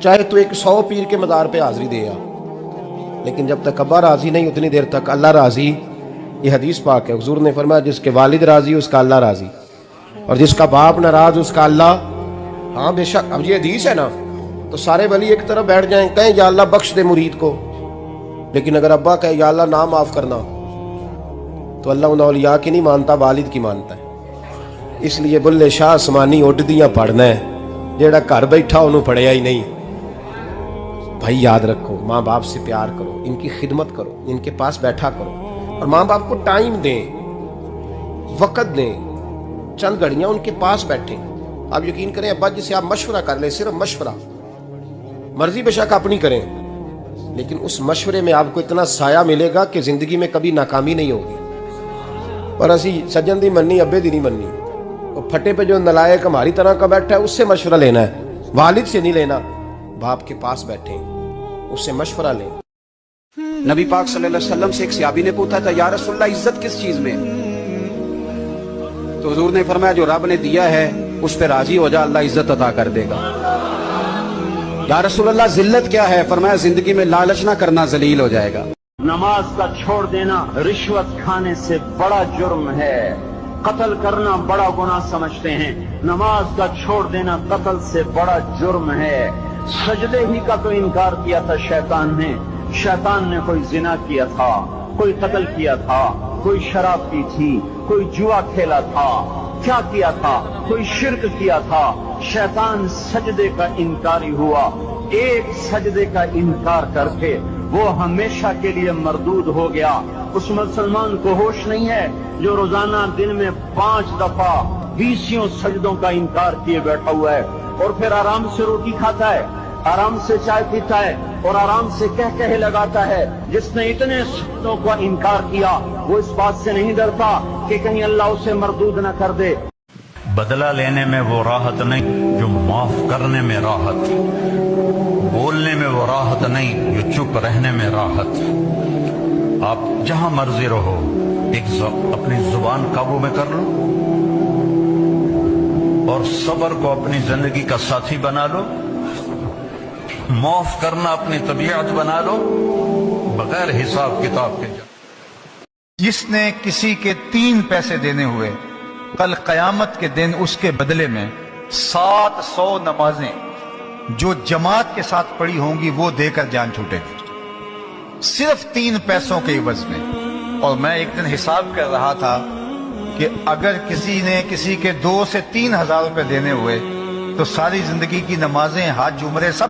چاہے تو ایک 100 پیر کے مزار پہ حاضری دے آ، لیکن جب تک ابا راضی نہیں اتنی دیر تک اللہ راضی۔ یہ حدیث پاک ہے، حضور نے فرمایا جس کے والد راضی اس کا اللہ راضی، اور جس کا باپ ناراض اس کا اللہ۔ ہاں بے شک، اب یہ حدیث ہے نا، تو سارے ولی ایک طرف بیٹھ جائیں، کہیں یا اللہ بخش دے مرید کو، لیکن اگر ابا کہے یا اللہ نہ معاف کرنا، تو اللہ ان اولیاء کی نہیں مانتا، والد کی مانتا ہے۔ اس لیے بلے شاہ آسمانی اڈ دیاں پڑھنا ہے، جیڑا گھر بیٹھا انہوں پڑھیا ہی نہیں۔ بھائی یاد رکھو، ماں باپ سے پیار کرو، ان کی خدمت کرو، ان کے پاس بیٹھا کرو، اور ماں باپ کو ٹائم دیں، وقت دیں، چند گھڑیاں ان کے پاس بیٹھیں۔ آپ یقین کریں ابا جی سے آپ مشورہ کر لیں، صرف مشورہ، مرضی بے شک اپنی کریں، لیکن اس مشورے میں آپ کو اتنا سایہ ملے گا کہ زندگی میں کبھی ناکامی نہیں ہوگی۔ اور اسی سجن دی مننی ابے دی نہیں مننی، وہ پھٹے پہ جو نلائق ہماری طرح کا بیٹھا ہے اس سے مشورہ لینا ہے، والد سے نہیں لینا۔ باپ کے پاس بیٹھیں، اس سے مشورہ لیں۔ نبی پاک صلی اللہ علیہ وسلم سے ایک صحابی نے پوچھا تھا یا رسول اللہ عزت کس چیز میں؟ تو حضور نے فرمایا جو رب نے دیا ہے اس پہ راضی ہو جا، اللہ عزت عطا کر دے گا۔ یا رسول اللہ ذلت کیا ہے؟ فرمایا زندگی میں لالچ نہ کرنا، ذلیل ہو جائے گا۔ نماز کا چھوڑ دینا رشوت کھانے سے بڑا جرم ہے، قتل کرنا بڑا گناہ سمجھتے ہیں، نماز کا چھوڑ دینا قتل سے بڑا جرم ہے۔ سجدے ہی کا تو انکار کیا تھا شیطان نے کوئی زنا کیا تھا، کوئی قتل کیا تھا، کوئی شراب پی تھی، کوئی جوا کھیلا تھا، کیا کیا تھا؟ کوئی شرک کیا تھا۔ شیطان سجدے کا انکاری ہوا، ایک سجدے کا انکار کر کے وہ ہمیشہ کے لیے مردود ہو گیا۔ اس مسلمان کو ہوش نہیں ہے جو روزانہ دن میں 5 دفعہ 20 سجدوں کا انکار کیے بیٹھا ہوا ہے، اور پھر آرام سے روٹی کھاتا ہے، آرام سے چائے پیتا ہے، اور آرام سے کہہ لگاتا ہے۔ جس نے اتنے سجدوں کا انکار کیا وہ اس بات سے نہیں ڈرتا کہ کہیں اللہ اسے مردود نہ کر دے۔ بدلہ لینے میں وہ راحت نہیں جو معاف کرنے میں راحت، بولنے میں وہ راحت نہیں جو چپ رہنے میں راحت۔ آپ جہاں مرضی رہو، اپنی زبان قابو میں کر لو، اور صبر کو اپنی زندگی کا ساتھی بنا لو، معاف کرنا اپنی طبیعت بنا لو، بغیر حساب کتاب کے۔ جس نے کسی کے 3 پیسے دینے ہوئے، کل قیامت کے دن اس کے بدلے میں 700 نمازیں جو جماعت کے ساتھ پڑھی ہوں گی وہ دے کر جان چھوٹے گی، صرف 3 پیسوں کے عوض میں۔ اور میں ایک دن حساب کر رہا تھا کہ اگر کسی نے کسی کے 2 سے 3 ہزار روپے دینے ہوئے تو ساری زندگی کی نمازیں، حج، عمرے سب